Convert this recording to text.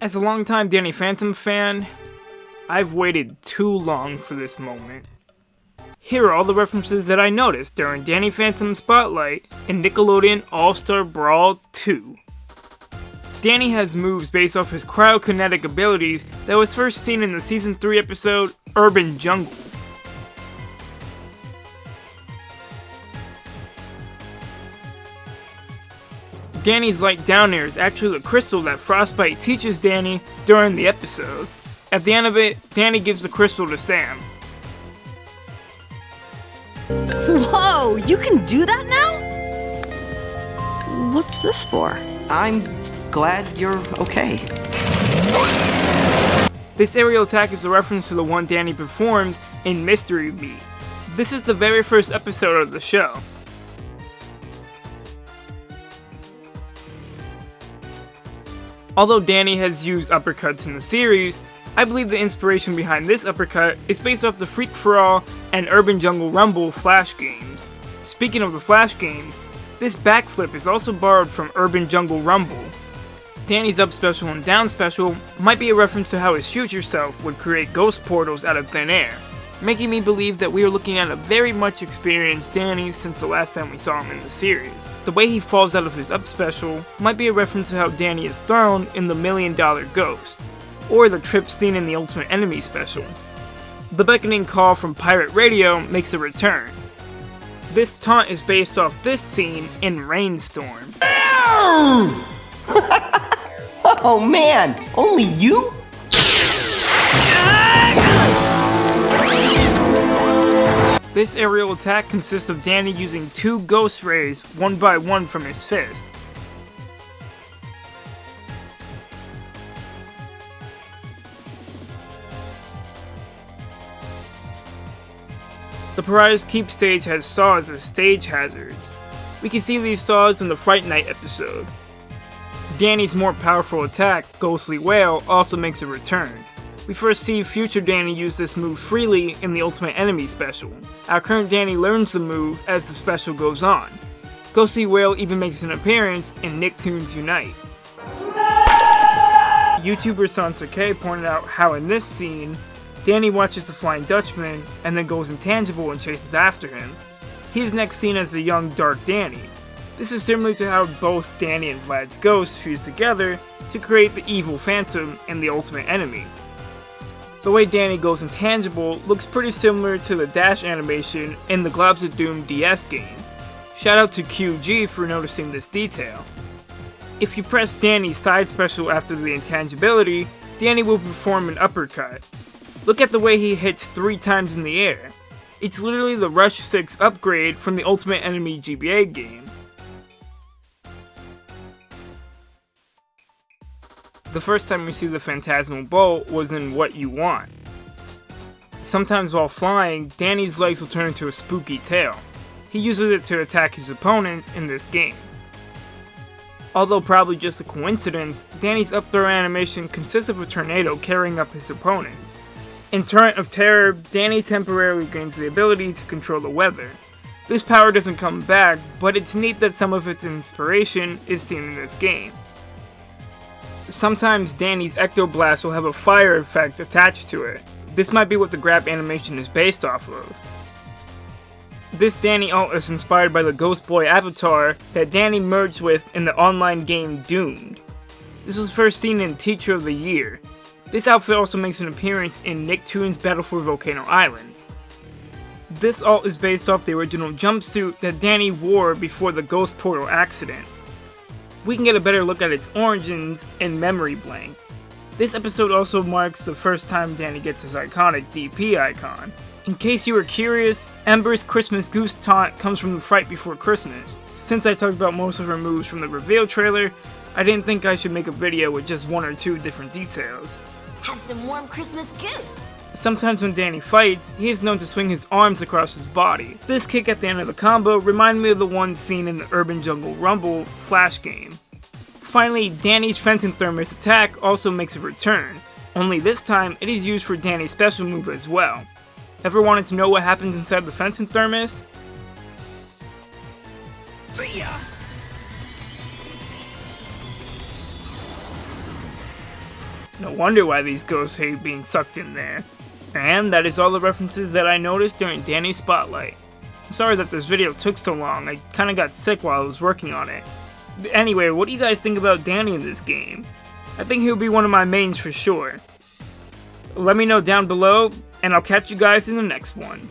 As a longtime Danny Phantom fan, I've waited too long for this moment. Here are all the references that I noticed during Danny Phantom's Spotlight in Nickelodeon All-Star Brawl 2. Danny has moves based off his cryokinetic abilities that was first seen in the Season 3 episode Urban Jungle. Danny's light down air is actually the crystal that Frostbite teaches Danny during the episode. At the end of it, Danny gives the crystal to Sam. Whoa, you can do that now? What's this for? I'm glad you're okay. This aerial attack is a reference to the one Danny performs in Mystery Meat. This is the very first episode of the show. Although Danny has used uppercuts in the series, I believe the inspiration behind this uppercut is based off the Freak for All and Urban Jungle Rumble Flash games. Speaking of the Flash games, this backflip is also borrowed from Urban Jungle Rumble. Danny's up special and down special might be a reference to how his future self would create ghost portals out of thin air, making me believe that we are looking at a very much experienced Danny since the last time we saw him in the series. The way he falls out of his up special might be a reference to how Danny is thrown in the $1 Million Ghost, or the trip seen in the Ultimate Enemy special. The beckoning call from Pirate Radio makes a return. This taunt is based off this scene in Rainstorm. Oh man, only you? This aerial attack consists of Danny using 2 ghost rays one by one from his fist. The Pariah's Keep stage has saws as stage hazards. We can see these saws in the Fright Night episode. Danny's more powerful attack, Ghostly Wail, also makes a return. We first see future Danny use this move freely in the Ultimate Enemy special. Our current Danny learns the move as the special goes on. Ghostly Wail even makes an appearance in Nicktoons Unite. YouTuber Sansa pointed out how in this scene, Danny watches the Flying Dutchman and then goes intangible and chases after him. He is next seen as the young Dark Danny. This is similar to how both Danny and Vlad's ghosts fuse together to create the evil Phantom and the Ultimate Enemy. The way Danny goes intangible looks pretty similar to the dash animation in the Globs of Doom DS game. Shout out to QG for noticing this detail. If you press Danny's side special after the intangibility, Danny will perform an uppercut. Look at the way he hits 3 times in the air. It's literally the Rush 6 upgrade from the Ultimate Enemy GBA game. The first time we see the Phantasmal Bolt was in What You Want. Sometimes while flying, Danny's legs will turn into a spooky tail. He uses it to attack his opponents in this game. Although probably just a coincidence, Danny's up throw animation consists of a tornado carrying up his opponents. In Torrent of Terror, Danny temporarily gains the ability to control the weather. This power doesn't come back, but it's neat that some of its inspiration is seen in this game. Sometimes Danny's Ectoblast will have a fire effect attached to it. This might be what the grab animation is based off of. This Danny ult is inspired by the Ghost Boy avatar that Danny merged with in the online game Doomed. This was first seen in Teacher of the Year. This outfit also makes an appearance in Nicktoons Battle for Volcano Island. This ult is based off the original jumpsuit that Danny wore before the Ghost Portal accident. We can get a better look at its origins in Memory Blank. This episode also marks the first time Danny gets his iconic DP icon. In case you were curious, Ember's Christmas Goose taunt comes from the Fright Before Christmas. Since I talked about most of her moves from the reveal trailer, I didn't think I should make a video with just 1 or 2 different details. Have some warm Christmas goose! Sometimes when Danny fights, he is known to swing his arms across his body. This kick at the end of the combo reminded me of the one seen in the Urban Jungle Rumble Flash game. Finally, Danny's Fenton Thermos attack also makes a return, only this time it is used for Danny's special move as well. Ever wanted to know what happens inside the Fenton Thermos? See ya! No wonder why these ghosts hate being sucked in there. And that is all the references that I noticed during Danny's Spotlight. I'm sorry that this video took so long, I kinda got sick while I was working on it. Anyway, what do you guys think about Danny in this game? I think he'll be one of my mains for sure. Let me know down below, and I'll catch you guys in the next one.